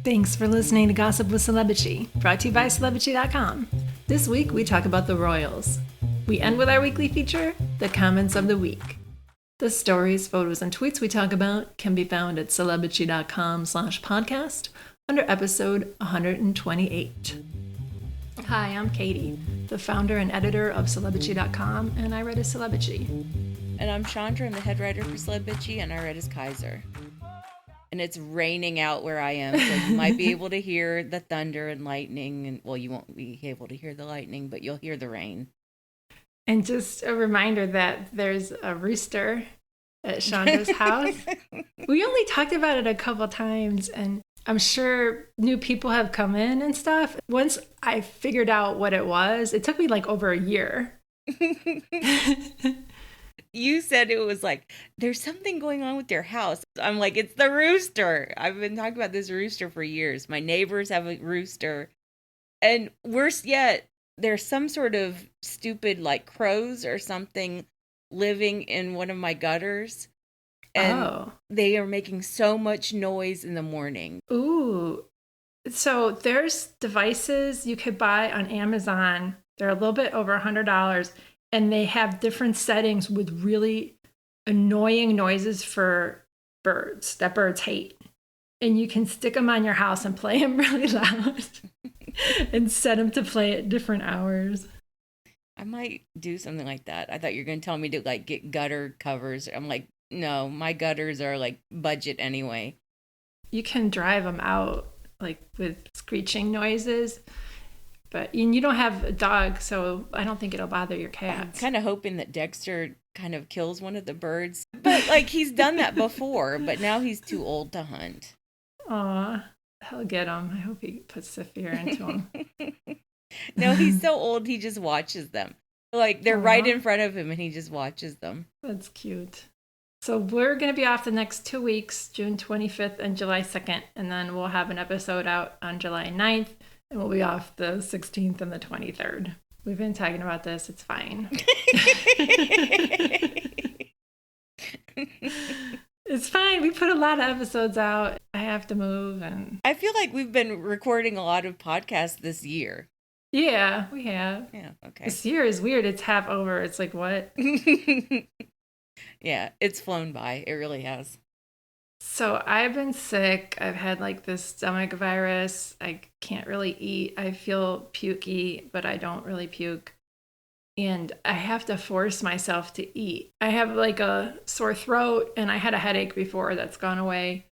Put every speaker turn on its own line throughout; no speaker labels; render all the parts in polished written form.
Thanks for listening to Gossip with Celebrity, brought to you by Celebrity.com. This week we talk about the royals. We end with our weekly feature, the comments of the week. The stories, photos, and tweets we talk about can be found at Celebrity.com/podcast under episode 128. Hi, I'm Katie, the founder and editor of Celebrity.com, and I write as Celebrity.
And I'm Chandra, I'm the head writer for Celebrity, and I write as Kaiser. And it's raining out where I am, so you might be able to hear the thunder and lightning. And well, you won't be able to hear the lightning, but you'll hear the rain.
And just a reminder that there's a rooster at Chandra's house. We only talked about it a couple times, and I'm sure new people have come in and stuff. Once I figured out what it was, it took me like over a year.
You said it was like, there's something going on with your house. I'm like, it's the rooster. I've been talking about this rooster for years. My neighbors have a rooster. And worse yet, there's some sort of stupid like crows or something living in one of my gutters. And they are making so much noise in the morning.
Ooh. So there's devices you could buy on Amazon. They're a little bit over $100. And they have different settings with really annoying noises for birds that birds hate. And you can stick them on your house and play them really loud and set them to play at different hours.
I might do something like that. I thought you were going to tell me to like get gutter covers. I'm like, no, my gutters are like budget anyway.
You can drive them out like with screeching noises. But you don't have a dog, so I don't think it'll bother your cats.
I'm kind of hoping that Dexter kind of kills one of the birds. But like he's done that before, but now he's too old to hunt.
Aw, he'll get him. I hope he puts the fear into him.
No, he's so old he just watches them. Like they're right in front of him and he just watches them.
That's cute. So we're going to be off the next 2 weeks, June 25th and July 2nd. And then we'll have an episode out on July 9th. And we'll be off the 16th and the 23rd. We've been talking about this. It's fine. It's fine. We put a lot of episodes out. I have to move. And
I feel like we've been recording a lot of podcasts this year.
Yeah, we have.
Yeah, okay.
This year is weird. It's half over. It's like, what?
Yeah, it's flown by. It really has.
So I've been sick. I've had like this stomach virus. I can't really eat. I feel pukey, but I don't really puke. And I have to force myself to eat. I have like a sore throat and I had a headache before that's gone away.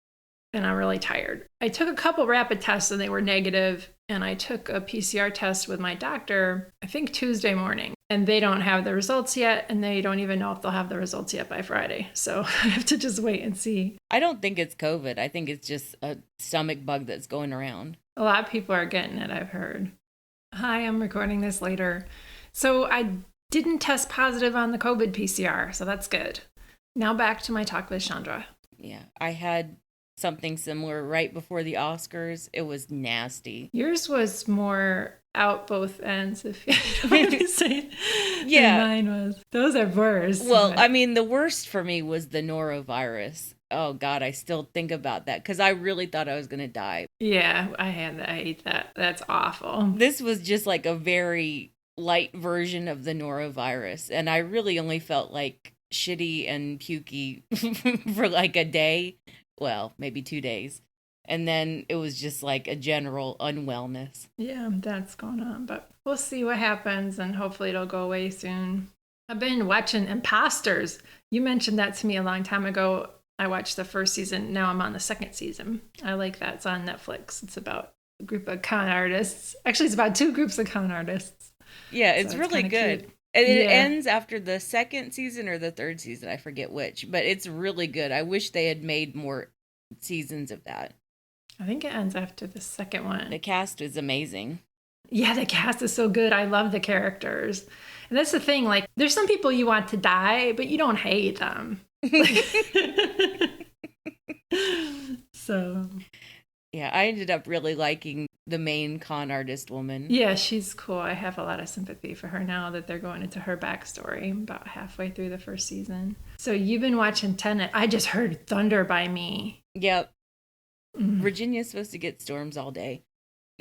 And I'm really tired. I took a couple rapid tests and they were negative. And I took a PCR test with my doctor, I think Tuesday morning. And they don't have the results yet. And they don't even know if they'll have the results yet by Friday. So I have to just wait and see.
I don't think it's COVID. I think it's just a stomach bug that's going around.
A lot of people are getting it, I've heard. Hi, I'm recording this later. So I didn't test positive on the COVID PCR. So that's good. Now back to my talk with Chandra.
Yeah, I had something similar right before the Oscars. It was nasty.
Yours was more out both ends, if you don't want to say it.
Yeah.
Mine was. Those are worse.
Well, I mean, the worst for me was the norovirus. Oh, God, I still think about that because I really thought I was going to die.
Yeah, I ate that. That's awful.
This was just like a very light version of the norovirus. And I really only felt like shitty and pukey for like a day. Well, maybe 2 days. And then it was just like a general unwellness.
Yeah, that's going on. But we'll see what happens and hopefully it'll go away soon. I've been watching Imposters. You mentioned that to me a long time ago. I watched the first season. Now I'm on the second season. I like that. It's on Netflix. It's about a group of con artists. Actually, it's about 2 groups of con artists.
Yeah, it's really good.
Cute.
And it ends after the second season or the third season. I forget which, but it's really good. I wish they had made more seasons of that.
I think it ends after the second one.
The cast is amazing.
Yeah, the cast is so good. I love the characters. And that's the thing. Like, there's some people you want to die, but you don't hate them. So.
Yeah, I ended up really liking the main con artist woman.
Yeah, she's cool. I have a lot of sympathy for her now that they're going into her backstory about halfway through the first season. So you've been watching Tenet. I just heard Thunder by Me.
Yep. Virginia's supposed to get storms all day.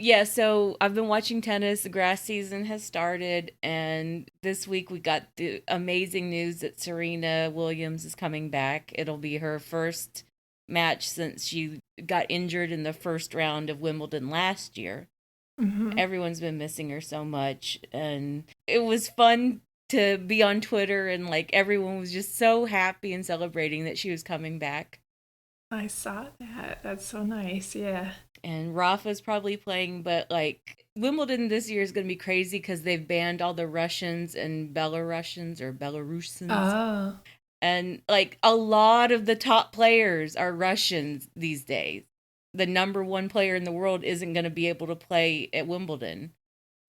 Yeah, so I've been watching tennis. The grass season has started, and this week we got the amazing news that Serena Williams is coming back. It'll be her first match since she got injured in the first round of Wimbledon last year. Everyone's been missing her so much, and it was fun to be on Twitter, and like everyone was just so happy and celebrating that she was coming back.
I saw that. That's so nice. Yeah.
And Rafa's probably playing, but like Wimbledon this year is going to be crazy because they've banned all the Russians and Belarusians or Belarusians.
Oh.
And like a lot of the top players are Russians these days. The number one player in the world isn't going to be able to play at Wimbledon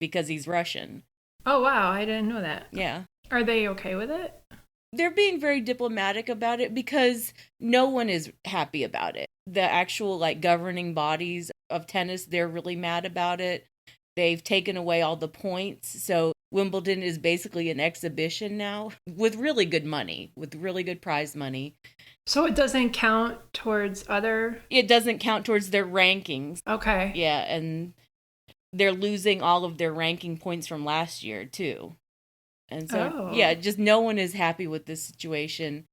because he's Russian.
Oh, wow. I didn't know that.
Yeah.
Are they okay with it?
They're being very diplomatic about it because no one is happy about it. The actual like governing bodies of tennis, they're really mad about it. They've taken away all the points. So Wimbledon is basically an exhibition now with really good money, with really good prize money.
So it doesn't count towards other...
It doesn't count towards their rankings.
Okay.
Yeah, and they're losing all of their ranking points from last year, too. And so, yeah, just no one is happy with this situation.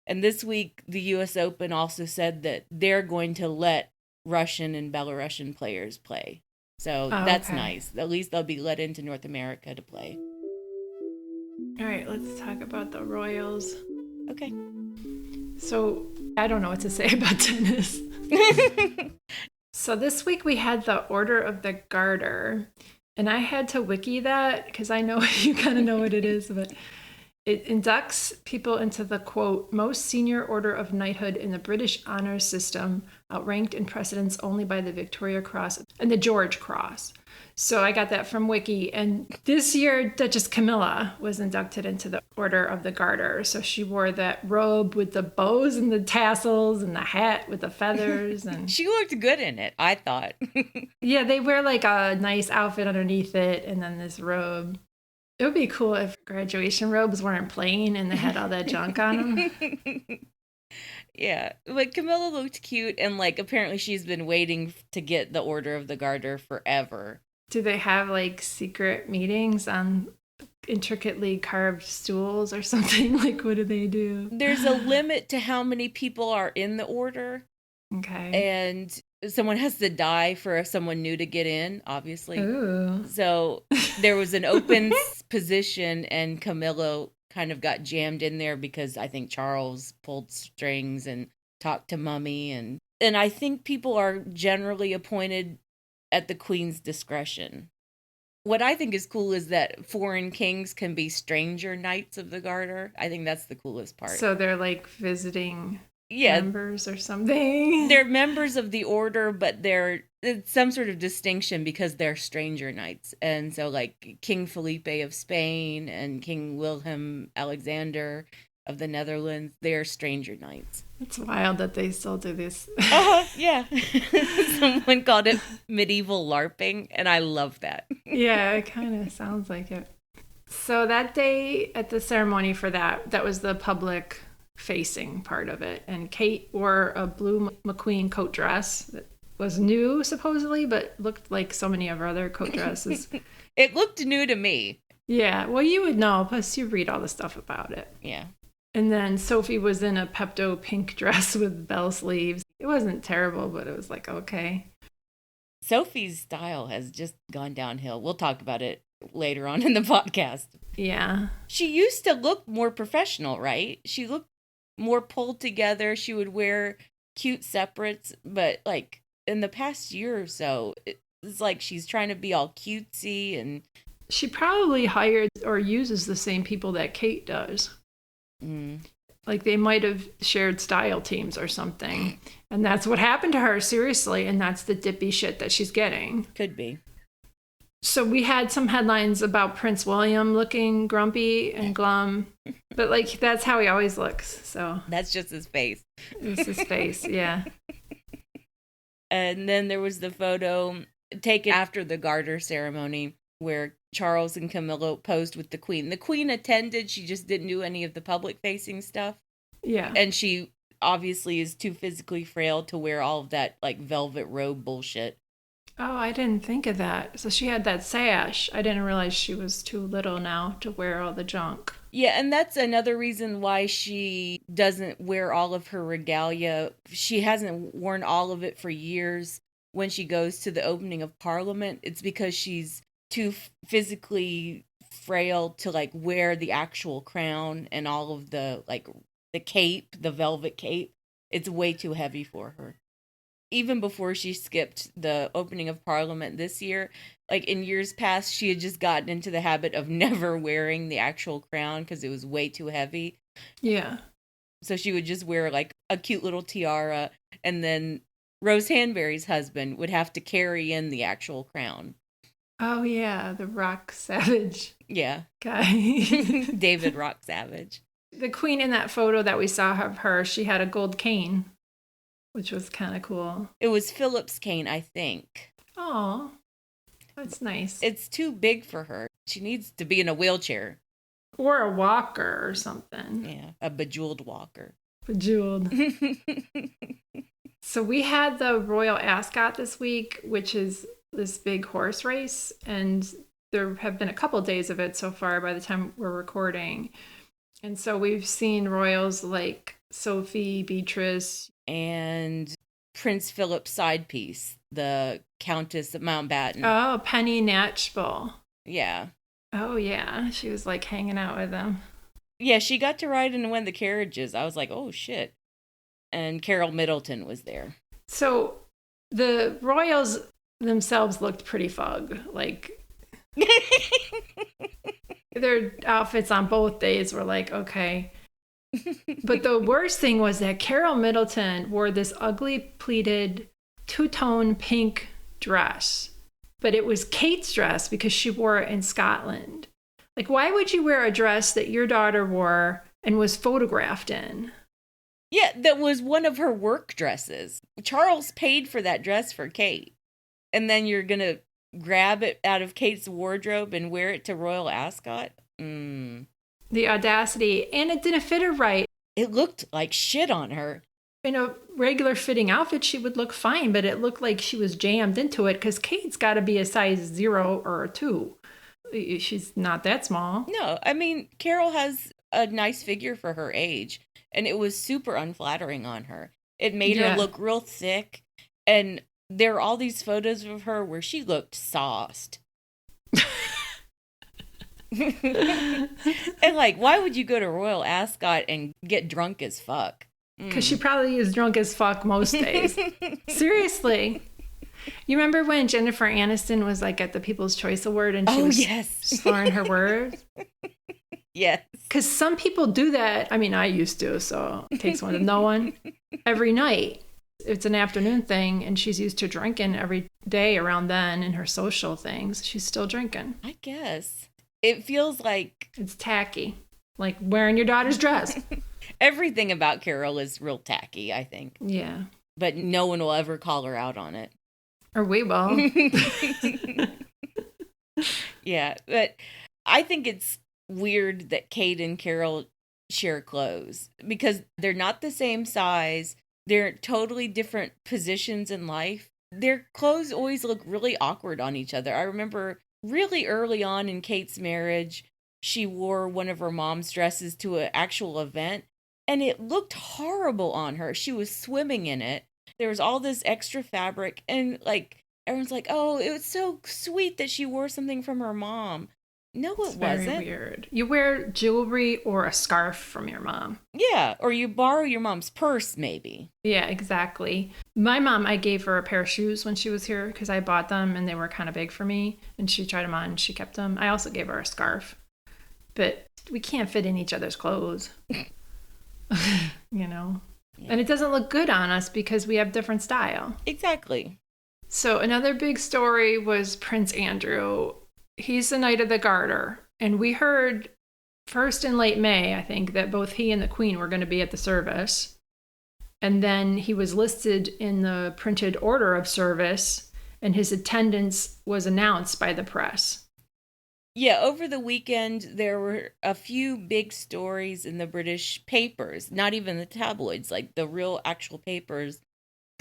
And this week, the U.S. Open also said that they're going to let Russian and Belarusian players play. So that's nice. At least they'll be let into North America to play.
All right, let's talk about the Royals.
Okay.
So I don't know what to say about tennis. So this week we had the Order of the Garter. And I had to wiki that because I know you kind of know what it is, but it inducts people into the, quote, most senior order of knighthood in the British honours system, outranked in precedence only by the Victoria Cross and the George Cross. So I got that from Wiki. And this year, Duchess Camilla was inducted into the Order of the Garter. So she wore that robe with the bows and the tassels and the hat with the feathers. And
she looked good in it, I thought.
Yeah, they wear like a nice outfit underneath it and then this robe. It would be cool if graduation robes weren't plain and they had all that junk on them.
Yeah, but Camilla looked cute, and like apparently she's been waiting to get the Order of the Garter forever.
Do they have like secret meetings on intricately carved stools or something? Like, what do they do?
There's a limit to how many people are in the order.
Okay.
And someone has to die for someone new to get in, obviously.
Ooh.
So there was an open position, and Camilla kind of got jammed in there because I think Charles pulled strings and talked to Mummy. And I think people are generally appointed at the Queen's discretion. What I think is cool is that foreign kings can be stranger knights of the Garter. I think that's the coolest part.
So they're like visiting members or something?
They're members of the order, but it's some sort of distinction because they're stranger knights. And so like King Felipe of Spain and King Wilhelm Alexander of the Netherlands, they're stranger knights.
It's wild that they still do this.
Yeah. Someone called it medieval LARPing, and I love that.
Yeah, it kind of sounds like it. So that day at the ceremony for that was the public facing part of it. And Kate wore a blue McQueen coat dress that was new, supposedly, but looked like so many of her other coat dresses.
It looked new to me.
Yeah, well, you would know, plus you read all the stuff about it.
Yeah.
And then Sophie was in a Pepto pink dress with bell sleeves. It wasn't terrible, but it was like, okay.
Sophie's style has just gone downhill. We'll talk about it later on in the podcast.
Yeah.
She used to look more professional, right? She looked more pulled together. She would wear cute separates, but like in the past year or so, it's like she's trying to be all cutesy. And
she probably hired or uses the same people that Kate does. Like they might have shared style teams or something. And that's what happened to her, seriously. And that's the dippy shit that she's getting.
Could be.
So we had some headlines about Prince William looking grumpy and glum. But like, that's how he always looks. So
that's just his face.
It's his face, yeah.
And then there was the photo taken after the Garter ceremony where Charles and Camilla posed with the Queen. The Queen attended, she just didn't do any of the public-facing stuff.
Yeah.
And she obviously is too physically frail to wear all of that like velvet robe bullshit.
Oh, I didn't think of that. So she had that sash. I didn't realize she was too little now to wear all the junk.
Yeah, and that's another reason why she doesn't wear all of her regalia. She hasn't worn all of it for years when she goes to the opening of Parliament. It's because she's too physically frail to like wear the actual crown and all of the like the cape, the velvet cape. It's way too heavy for her. Even before she skipped the opening of Parliament this year, like in years past, she had just gotten into the habit of never wearing the actual crown because it was way too heavy.
Yeah.
So she would just wear like a cute little tiara, and then Rose Hanbury's husband would have to carry in the actual crown.
Oh, yeah, the Rock Savage.
Yeah.
Guy.
David Rock Savage.
The queen in that photo that we saw of her, she had a gold cane, which was kind of cool.
It was Philip's cane, I think.
Oh, that's nice.
It's too big for her. She needs to be in a wheelchair.
Or a walker or something.
Yeah, a bejeweled walker.
Bejeweled. So we had the Royal Ascot this week, which is this big horse race. And there have been a couple days of it so far by the time we're recording. And so we've seen royals like Sophie, Beatrice,
and Prince Philip's side piece, the Countess of Mountbatten.
Oh, Penny Natchbull.
Yeah.
Oh, yeah. She was like hanging out with them.
Yeah, she got to ride in one of the carriages. I was like, oh, shit. And Carole Middleton was there.
So the royals themselves looked pretty fug. Like, their outfits on both days were like, okay. But the worst thing was that Carole Middleton wore this ugly pleated two-tone pink dress. But it was Kate's dress because she wore it in Scotland. Like, why would you wear a dress that your daughter wore and was photographed in?
Yeah, that was one of her work dresses. Charles paid for that dress for Kate. And then you're going to grab it out of Kate's wardrobe and wear it to Royal Ascot?
The audacity. And it didn't fit her right.
It looked like shit on her.
In a regular fitting outfit, she would look fine, but it looked like she was jammed into it because Kate's got to be a size 0 or a 2. She's not that small.
No, I mean, Carole has a nice figure for her age, and it was super unflattering on her. It made her look real thick, and there are all these photos of her where she looked sauced. And like, why would you go to Royal Ascot and get drunk as fuck?
Because she probably is drunk as fuck most days. Seriously. You remember when Jennifer Aniston was like at the People's Choice Award and she was slurring her words?
Yes.
Because some people do that. I mean, I used to, so it takes one to know one. Every night. It's an afternoon thing, and she's used to drinking every day around then in her social things. She's still drinking.
I guess. It feels like...
It's tacky. Like wearing your daughter's dress.
Everything about Carole is real tacky, I think.
Yeah.
But no one will ever call her out on it.
Or we will.
Yeah, but I think it's weird that Kate and Carole share clothes because they're not the same size. They're totally different positions in life. Their clothes always look really awkward on each other. I remember really early on in Kate's marriage, she wore one of her mom's dresses to an actual event, and it looked horrible on her. She was swimming in it. There was all this extra fabric, and like everyone's like, "Oh, it was so sweet that she wore something from her mom." No, it wasn't.
Very weird. You wear jewelry or a scarf from your mom.
Yeah, or you borrow your mom's purse, maybe.
Yeah, exactly. My mom, I gave her a pair of shoes when she was here because I bought them and they were kind of big for me, and she tried them on and she kept them. I also gave her a scarf, but we can't fit in each other's clothes. You know? Yeah. And it doesn't look good on us because we have different style.
Exactly.
So another big story was Prince Andrew. He's the Knight of the Garter. And we heard first in late May, I think, that both he and the Queen were going to be at the service. And then he was listed in the printed order of service, and his attendance was announced by the press.
Yeah, over the weekend, there were a few big stories in the British papers, not even the tabloids, like the real actual papers,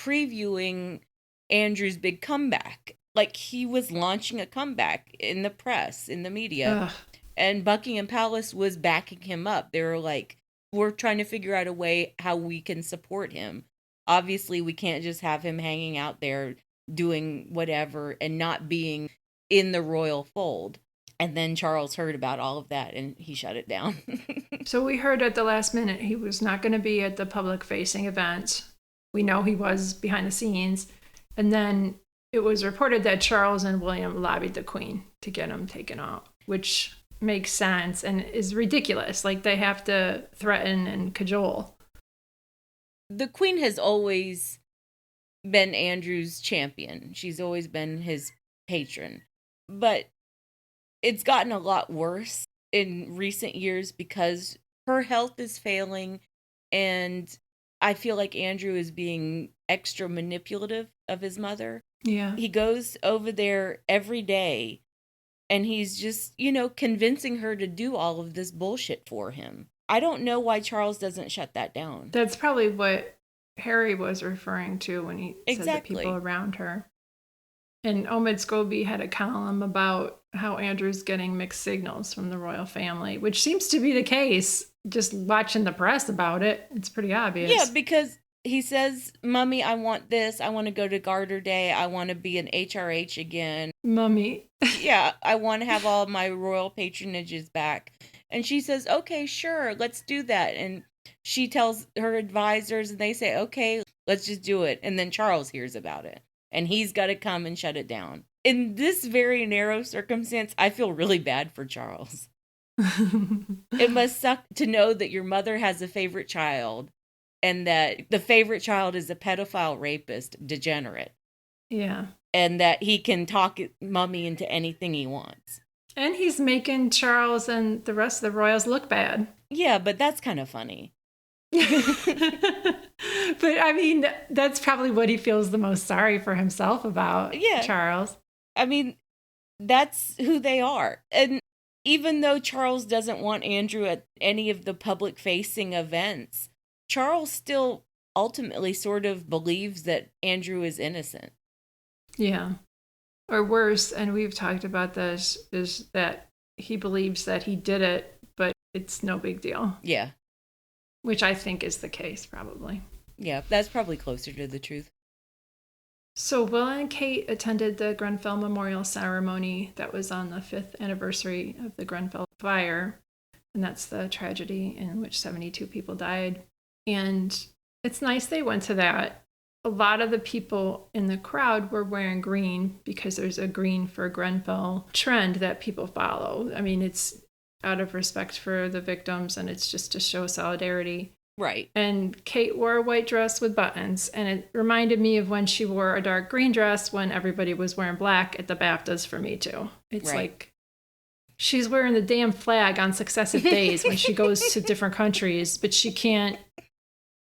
previewing Andrew's big comeback. Like he was launching a comeback in the press, in the media,
Ugh.
and Buckingham Palace was backing him up. They were like, we're trying to figure out a way how we can support him. Obviously, we can't just have him hanging out there doing whatever and not being in the royal fold. And then Charles heard about all of that and he shut it down.
So we heard at the last minute he was not going to be at the public facing event. We know he was behind the scenes. And then it was reported that Charles and William lobbied the Queen to get him taken out, which makes sense and is ridiculous. Like they have to threaten and cajole.
The Queen has always been Andrew's champion. She's always been his patron. But it's gotten a lot worse in recent years because her health is failing, and I feel like Andrew is being extra manipulative of his mother.
Yeah.
He goes over there every day and he's just, convincing her to do all of this bullshit for him. I don't know why Charles doesn't shut that down.
That's probably what Harry was referring to when he said the people around her. And Omid Scobie had a column about how Andrew's getting mixed signals from the royal family, which seems to be the case. Just watching the press about it, it's pretty obvious.
Yeah, because he says, Mummy, I want this. I want to go to Garter Day. I want to be an HRH again.
Mummy.
Yeah, I want to have all my royal patronages back. And she says, okay, sure, let's do that. And she tells her advisors and they say, okay, let's just do it. And then Charles hears about it. And he's got to come and shut it down. In this very narrow circumstance, I feel really bad for Charles. It must suck to know that your mother has a favorite child and that the favorite child is a pedophile rapist, degenerate.
Yeah.
And that he can talk Mummy into anything he wants.
And he's making Charles and the rest of the royals look bad.
Yeah, but that's kind of funny.
But I mean, that's probably what he feels the most sorry for himself about, Charles.
I mean, that's who they are. And even though Charles doesn't want Andrew at any of the public-facing events, Charles still ultimately sort of believes that Andrew is innocent.
Yeah. Or worse, and we've talked about this, is that he believes that he did it, but it's no big deal.
Yeah.
Which I think is the case, probably.
Yeah, that's probably closer to the truth.
So Will and Kate attended the Grenfell Memorial Ceremony that was on the 5th anniversary of the Grenfell fire. And that's the tragedy in which 72 people died. And it's nice they went to that. A lot of the people in the crowd were wearing green because there's a green for Grenfell trend that people follow. I mean, it's out of respect for the victims and it's just to show solidarity.
Right.
And Kate wore a white dress with buttons, and it reminded me of when she wore a dark green dress when everybody was wearing black at the BAFTAs for Me Too. It's like she's wearing the damn flag on successive days when she goes to different countries, but she can't.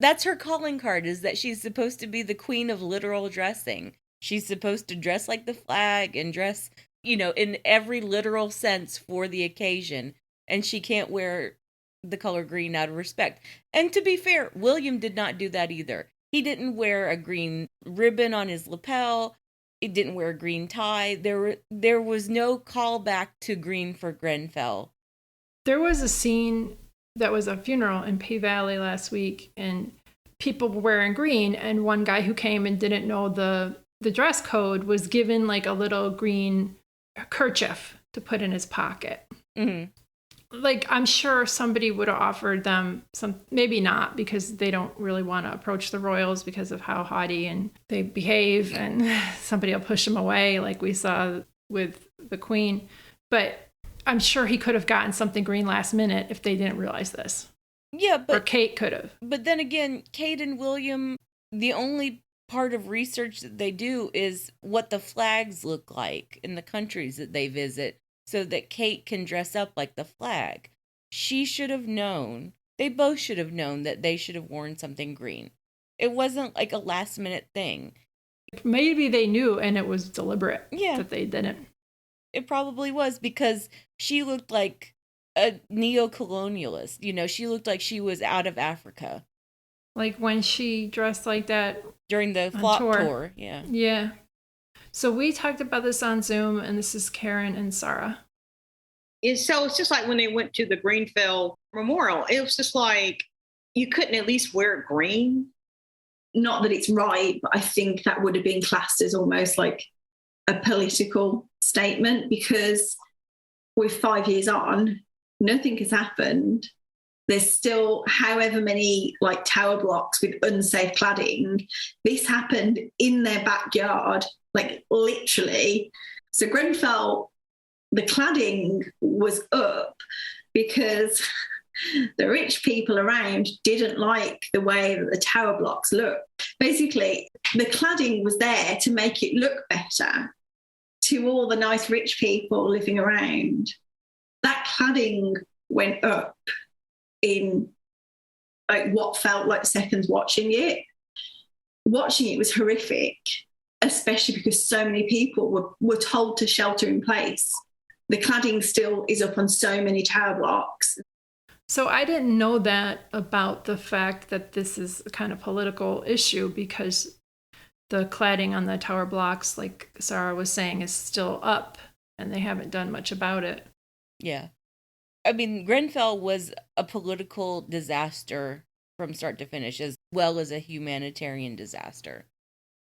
That's her calling card, is that she's supposed to be the queen of literal dressing. She's supposed to dress like the flag and dress, in every literal sense for the occasion. And she can't wear the color green out of respect. And to be fair, William did not do that either. He didn't wear a green ribbon on his lapel. He didn't wear a green tie. There was no callback to green for Grenfell.
There was a scene that was a funeral in P Valley last week, and people were wearing green, and one guy who came and didn't know the dress code was given like a little green kerchief to put in his pocket.
Mm-hmm.
Like, I'm sure somebody would have offered them some, maybe not, because they don't really want to approach the royals because of how haughty and they behave, and somebody will push them away like we saw with the Queen. But I'm sure he could have gotten something green last minute if they didn't realize this.
Yeah, but...
Or Kate could have.
But then again, Kate and William, the only part of research that they do is what the flags look like in the countries that they visit, so that Kate can dress up like the flag. She should have known. They both should have known that they should have worn something green. It wasn't like a last minute thing.
Maybe they knew and it was deliberate
that
they didn't.
It probably was, because she looked like a neo-colonialist. You know, she looked like she was out of Africa.
Like when she dressed like that
During the
on
flop tour. Yeah.
Yeah. So we talked about this on Zoom, and this is Karen and Sarah.
So it's just like when they went to the Grenfell Memorial, it was just like, you couldn't at least wear green. Not that it's right, but I think that would have been classed as almost like a political statement, because with 5 years on, nothing has happened. There's still however many like tower blocks with unsafe cladding. This happened in their backyard, like literally. So Grenfell, the cladding was up because the rich people around didn't like the way that the tower blocks looked. Basically, the cladding was there to make it look better to all the nice rich people living around. That cladding went up in like what felt like seconds watching it. Watching it was horrific, especially because so many people were told to shelter in place. The cladding still is up on so many tower blocks.
So I didn't know that about the fact that this is a kind of political issue, because the cladding on the tower blocks, like Sarah was saying, is still up and they haven't done much about it.
Yeah. I mean, Grenfell was a political disaster from start to finish, as well as a humanitarian disaster.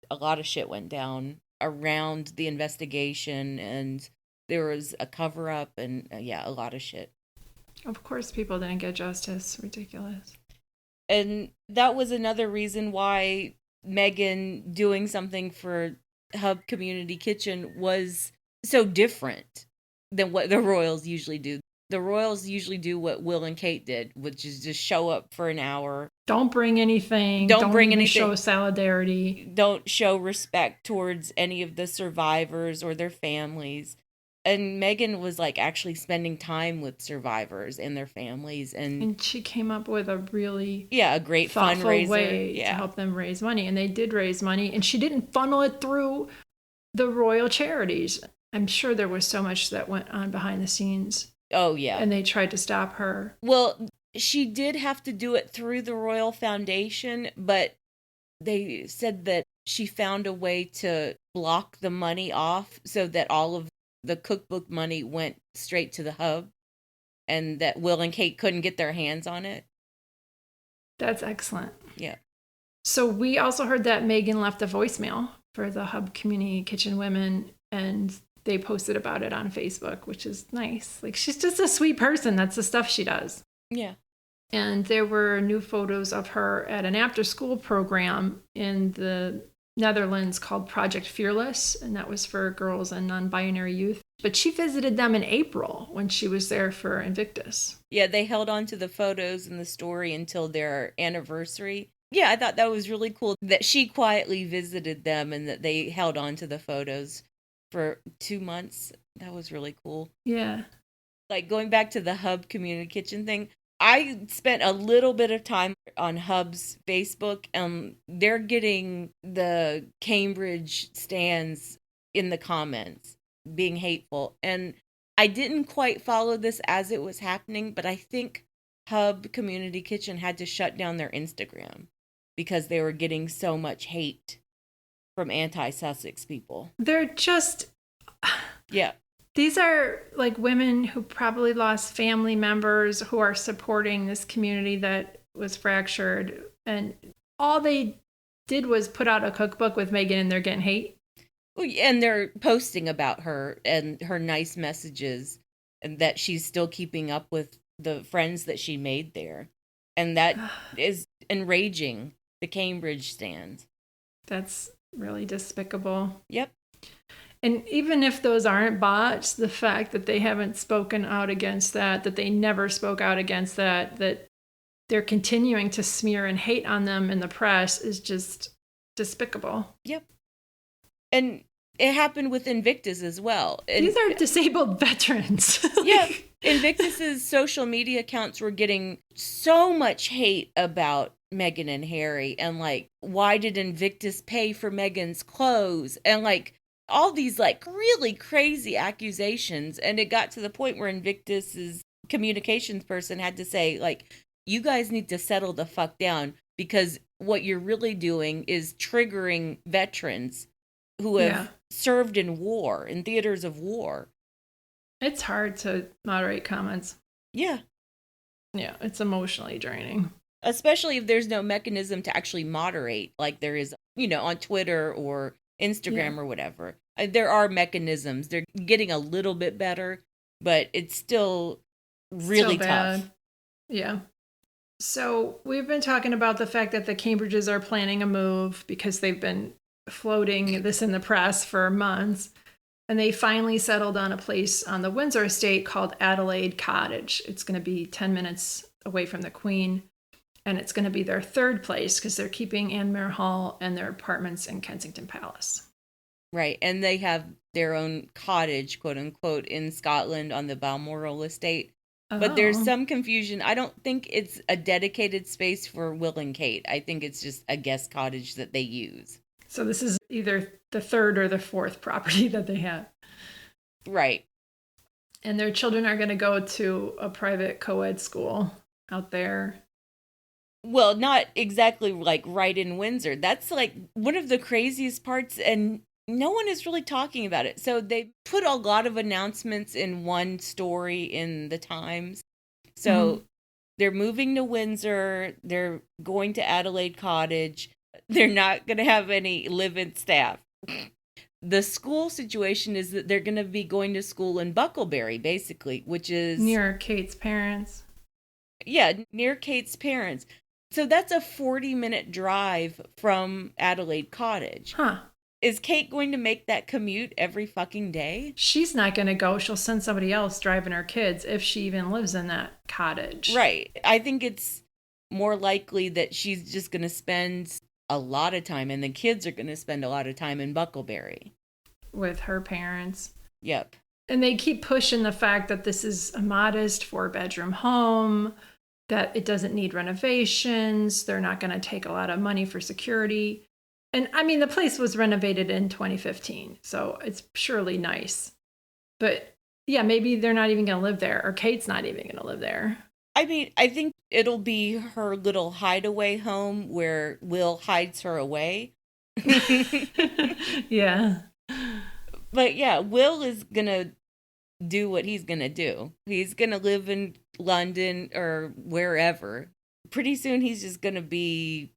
A lot of shit went down around the investigation, and there was a cover-up, and a lot of shit.
Of course, people didn't get justice. Ridiculous.
And that was another reason why Meghan doing something for Hubb Community Kitchen was so different than what the royals usually do. The royals usually do what Will and Kate did, which is just show up for an hour.
Don't bring anything.
Don't bring anything.
Show solidarity.
Don't show respect towards any of the survivors or their families. And Meghan was like actually spending time with survivors and their families. And
she came up with a really
a great
thoughtful
fundraiser
way to help them raise money. And they did raise money. And she didn't funnel it through the royal charities. I'm sure there was so much that went on behind the scenes.
Oh, yeah.
And they tried to stop her.
Well, she did have to do it through the Royal Foundation, but they said that she found a way to block the money off so that all of the cookbook money went straight to the Hubb, and that Will and Kate couldn't get their hands on it.
That's excellent.
Yeah.
So we also heard that Meghan left a voicemail for the Hubb Community Kitchen women, and they posted about it on Facebook, which is nice. Like, she's just a sweet person. That's the stuff she does.
Yeah.
And there were new photos of her at an after-school program in the Netherlands called Project Fearless, and that was for girls and non-binary youth. But she visited them in April when she was there for Invictus.
Yeah, they held on to the photos and the story until their anniversary. Yeah, I thought that was really cool that she quietly visited them and that they held on to the photos for 2 months. That was really cool.
Yeah.
Like, going back to the Hubb Community Kitchen thing, I spent a little bit of time on Hubb's Facebook, and they're getting the Cambridge stands in the comments being hateful. And I didn't quite follow this as it was happening, but I think Hubb Community Kitchen had to shut down their Instagram because they were getting so much hate from anti-Sussex people.
They're just...
Yeah.
These are like women who probably lost family members who are supporting this community that was fractured. And all they did was put out a cookbook with Meghan, and they're getting hate.
And they're posting about her and her nice messages, and that she's still keeping up with the friends that she made there. And that is enraging the Cambridge stands.
That's really despicable.
Yep.
And even if those aren't bots, the fact that they haven't spoken out against that they never spoke out against that they're continuing to smear and hate on them in the press is just despicable.
Yep. And it happened with Invictus as well.
These are disabled veterans.
Yeah. Invictus's social media accounts were getting so much hate about Meghan and Harry, and like, why did Invictus pay for Meghan's clothes? And like, all these like really crazy accusations. And it got to the point where Invictus's communications person had to say, like, you guys need to settle the fuck down, because what you're really doing is triggering veterans who have served in war, in theaters of war.
It's hard to moderate comments.
Yeah.
Yeah, it's emotionally draining.
Especially if there's no mechanism to actually moderate, like there is, on Twitter or Instagram or whatever. There are mechanisms. They're getting a little bit better, but it's still really tough.
Yeah. So we've been talking about the fact that the Cambridges are planning a move because they've been floating this in the press for months. And they finally settled on a place on the Windsor estate called Adelaide Cottage. It's going to be 10 minutes away from the Queen. And it's going to be their third place because they're keeping Anmere Hall and their apartments in Kensington Palace.
Right. And they have their own cottage, quote unquote, in Scotland on the Balmoral estate. But there's some confusion. I don't think it's a dedicated space for Will and Kate. I think it's just a guest cottage that they use.
So this is either the third or the fourth property that they have.
Right.
And their children are going to go to a private co-ed school out there.
Well, not exactly like right in Windsor. That's like one of the craziest parts, and no one is really talking about it. So they put a lot of announcements in one story in the Times. So they're moving to Windsor. They're going to Adelaide Cottage. They're not going to have any live-in staff. The school situation is that they're going to be going to school in Bucklebury, basically, which is
near Kate's parents.
Yeah, near Kate's parents. So that's a 40-minute drive from Adelaide Cottage.
Huh.
Is Kate going to make that commute every fucking day?
She's not going to go. She'll send somebody else driving her kids if she even lives in that cottage.
Right. I think it's more likely that she's just going to spend a lot of time, and the kids are going to spend a lot of time in Bucklebury.
With her parents.
Yep.
And they keep pushing the fact that this is a modest 4-bedroom home, that it doesn't need renovations. They're not going to take a lot of money for security. And I mean, the place was renovated in 2015, so it's surely nice. But yeah, maybe they're not even going to live there, or Kate's not even going to live there.
I mean, I think it'll be her little hideaway home where Will hides her away.
Yeah.
But yeah, Will is going to do what he's going to do. He's going to live in London or wherever. Pretty soon he's just going to be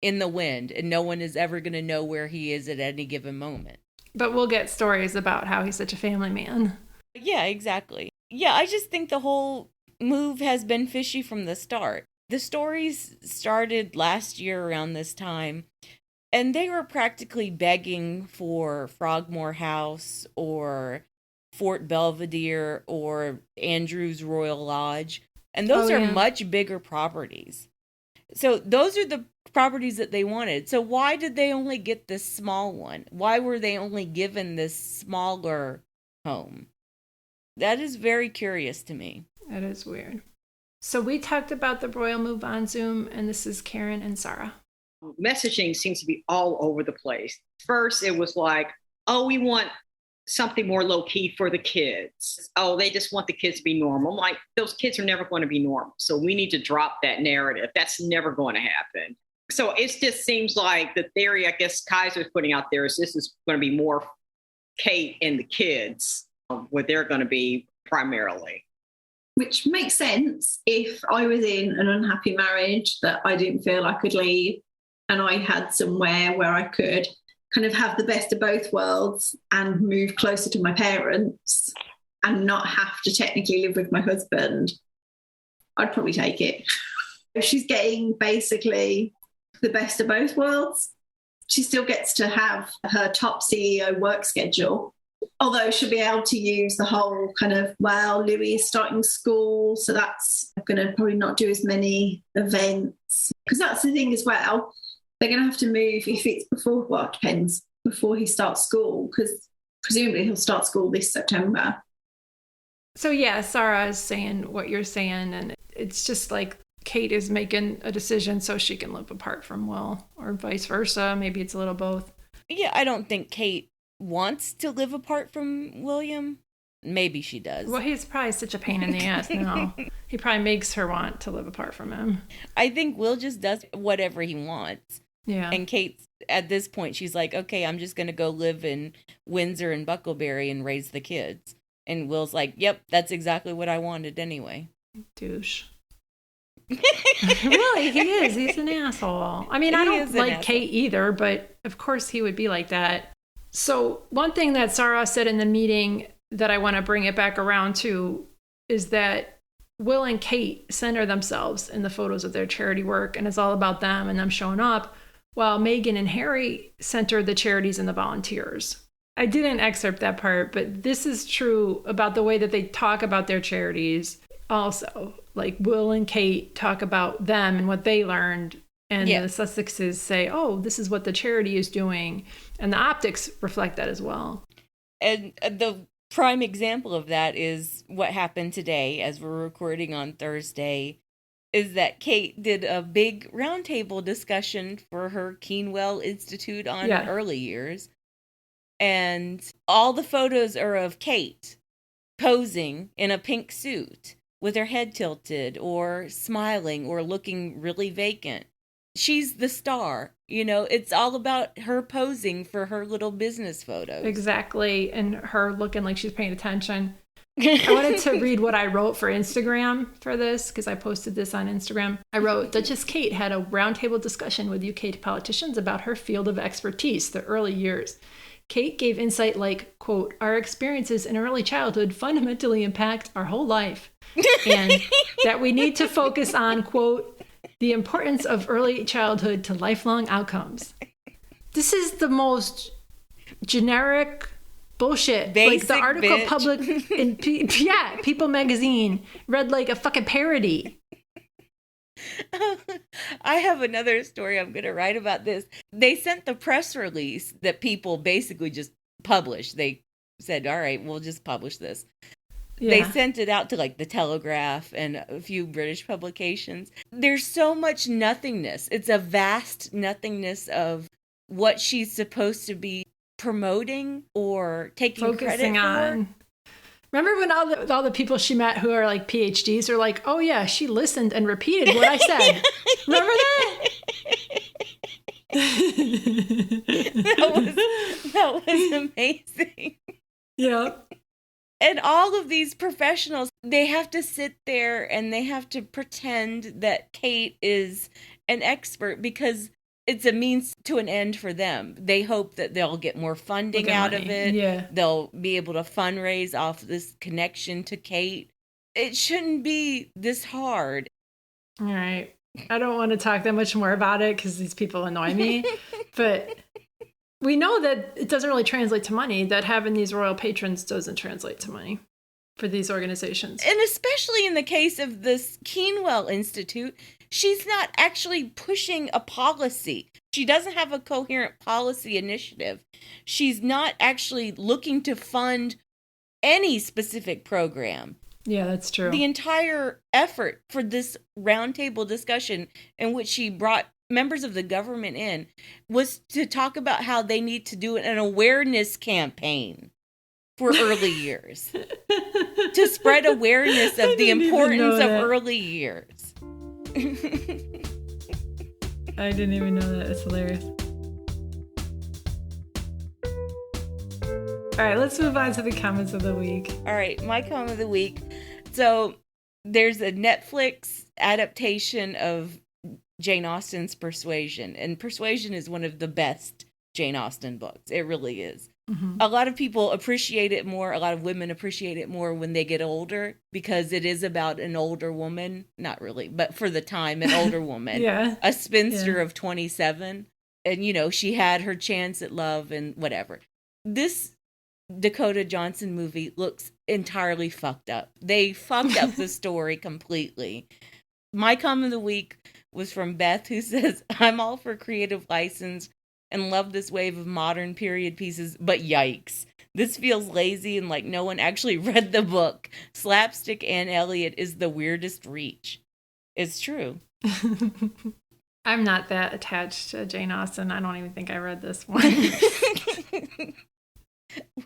in the wind, and no one is ever going to know where he is at any given moment.
But we'll get stories about how he's such a family man.
Yeah, exactly. Yeah, I just think the whole move has been fishy from the start. The stories started last year around this time, and they were practically begging for Frogmore House or Fort Belvedere or Andrew's Royal Lodge. And those are much bigger properties. So those are the properties that they wanted. So why did they only get this small one? Why were they only given this smaller home? That is very curious to me.
That is weird. So we talked about the royal move on Zoom, and this is Karen and Sarah.
Messaging seems to be all over the place. First, it was like, oh, we want something more low-key for the kids. Oh, they just want the kids to be normal. I'm like, those kids are never going to be normal. So we need to drop that narrative. That's never going to happen. So it just seems like the theory, I guess, Kaiser's putting out there is this is going to be more Kate and the kids, where they're going to be primarily.
Which makes sense if I was in an unhappy marriage that I didn't feel I could leave, and I had somewhere where I could kind of have the best of both worlds and move closer to my parents and not have to technically live with my husband. I'd probably take it. She's getting basically the best of both worlds. She still gets to have her top CEO work schedule, although she'll be able to use the whole kind of, well, Louis is starting school, so that's going to probably not do as many events. Because that's the thing as well. They're going to have to move if it's before, well, it depends, before he starts school, because presumably he'll start school this September.
So yeah, Sarah is saying what you're saying, and it's just like Kate is making a decision so she can live apart from Will, or vice versa. Maybe it's a little both.
Yeah, I don't think Kate wants to live apart from William. Maybe she does.
Well, he's probably such a pain in the ass now. He probably makes her want to live apart from him.
I think Will just does whatever he wants.
Yeah.
And Kate, at this point, she's like, okay, I'm just going to go live in Windsor and Bucklebury and raise the kids. And Will's like, yep, that's exactly what I wanted anyway.
Douche. Really, he is. He's an asshole. I mean, I don't like Kate either, but of course he would be like that. So one thing that Sarah said in the meeting that I want to bring it back around to is that Will and Kate center themselves in the photos of their charity work, and it's all about them and them showing up, while Meghan and Harry center the charities and the volunteers. I didn't excerpt that part, but this is true about the way that they talk about their charities also. Like Will and Kate talk about them and what they learned, and the Sussexes say, oh, this is what the charity is doing. And the optics reflect that as well.
And the prime example of that is what happened today as we're recording on Thursday, is that Kate did a big roundtable discussion for her Keenwell Institute on early years. And all the photos are of Kate posing in a pink suit with her head tilted or smiling or looking really vacant. She's the star. You know, it's all about her posing for her little business photos.
Exactly. And her looking like she's paying attention. I wanted to read what I wrote for Instagram for this, because I posted this on Instagram. I wrote, Duchess Kate had a roundtable discussion with UK politicians about her field of expertise, the early years. Kate gave insight like, quote, our experiences in early childhood fundamentally impact our whole life. And that we need to focus on, quote, the importance of early childhood to lifelong outcomes. This is the most generic bullshit.
Basic,
like the article
bitch.
published in People magazine read like a fucking parody.
I have another story I'm going to write about this. They sent the press release that People basically just published. They said, all right, we'll just publish this. Yeah. They sent it out to like the Telegraph and a few British publications. There's so much nothingness. It's a vast nothingness of what she's supposed to be promoting or taking
focusing
credit
on. For. Remember when all the people she met who are like PhDs are like, oh yeah, she listened and repeated what I said. Remember that?
that was amazing.
Yeah.
And all of these professionals, they have to sit there and they have to pretend that Kate is an expert because it's a means to an end for them. They hope that they'll get more funding out of it.
Yeah.
They'll be able to fundraise off this connection to Kate. It shouldn't be this hard.
All right. I don't want to talk that much more about it because these people annoy me. But we know that it doesn't really translate to money, that having these royal patrons doesn't translate to money for these organizations.
And especially in the case of this Keenwell Institute, she's not actually pushing a policy. She doesn't have a coherent policy initiative. She's not actually looking to fund any specific program.
Yeah, that's true.
The entire effort for this roundtable discussion in which she brought members of the government in was to talk about how they need to do an awareness campaign for early years to spread awareness of the importance of early years.
I didn't even know that. It's hilarious. All right, let's move on to the comments of the week.
All right, my comment of the week. So there's a Netflix adaptation of Jane Austen's Persuasion, and Persuasion is one of the best Jane Austen books. It really is. Mm-hmm. A lot of people appreciate it more. A lot of women appreciate it more when they get older because it is about an older woman. Not really, but for the time, an older woman.
Yeah.
A spinster of 27. And, you know, she had her chance at love and whatever. This Dakota Johnson movie looks entirely fucked up. They fucked up the story completely. My comment of the week was from Beth, who says, I'm all for creative license and love this wave of modern period pieces, but yikes. This feels lazy and like no one actually read the book. Slapstick Anne Elliot is the weirdest reach. It's true.
I'm not that attached to Jane Austen. I don't even think I read this one.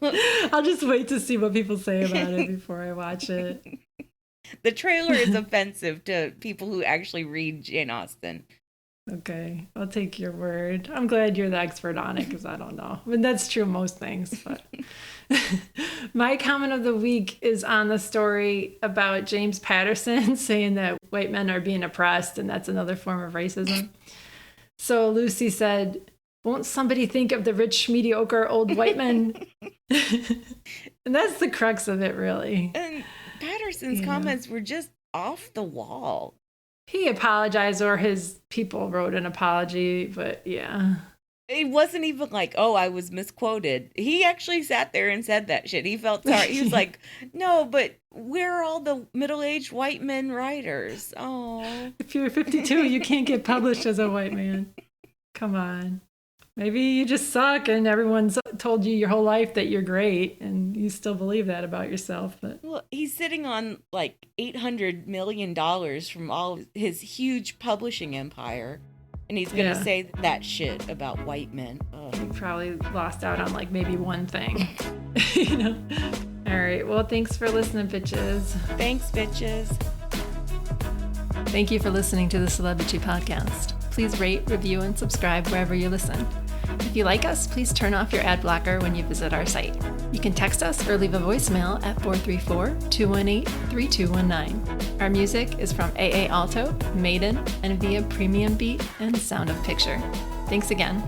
I'll just wait to see what people say about it before I watch it.
The trailer is offensive to people who actually read Jane Austen.
Okay, I'll take your word. I'm glad you're the expert on it because I don't know. I mean, that's true of most things. But my comment of the week is on the story about James Patterson saying that white men are being oppressed and that's another form of racism. So Lucy said, "Won't somebody think of the rich, mediocre old white men?" And that's the crux of it, really.
And Patterson's comments were just off the wall.
He apologized, or his people wrote an apology, but yeah.
It wasn't even like, oh, I was misquoted. He actually sat there and said that shit. He felt sorry. He was like, no, but where are all the middle-aged white men writers? Oh.
If you're 52, you can't get published as a white man. Come on. Maybe you just suck and everyone's told you your whole life that you're great and you still believe that about yourself. But
well, he's sitting on like $800 million from all his huge publishing empire. And he's going to say that shit about white men. Ugh.
He probably lost out on like maybe one thing. You know? All right. Well, thanks for listening, bitches.
Thanks, bitches.
Thank you for listening to the Celebrity Podcast. Please rate, review, and subscribe wherever you listen. If you like us, please turn off your ad blocker when you visit our site. You can text us or leave a voicemail at 434-218-3219. Our music is from AA Alto, Maiden, and via Premium Beat and Sound of Picture. Thanks again.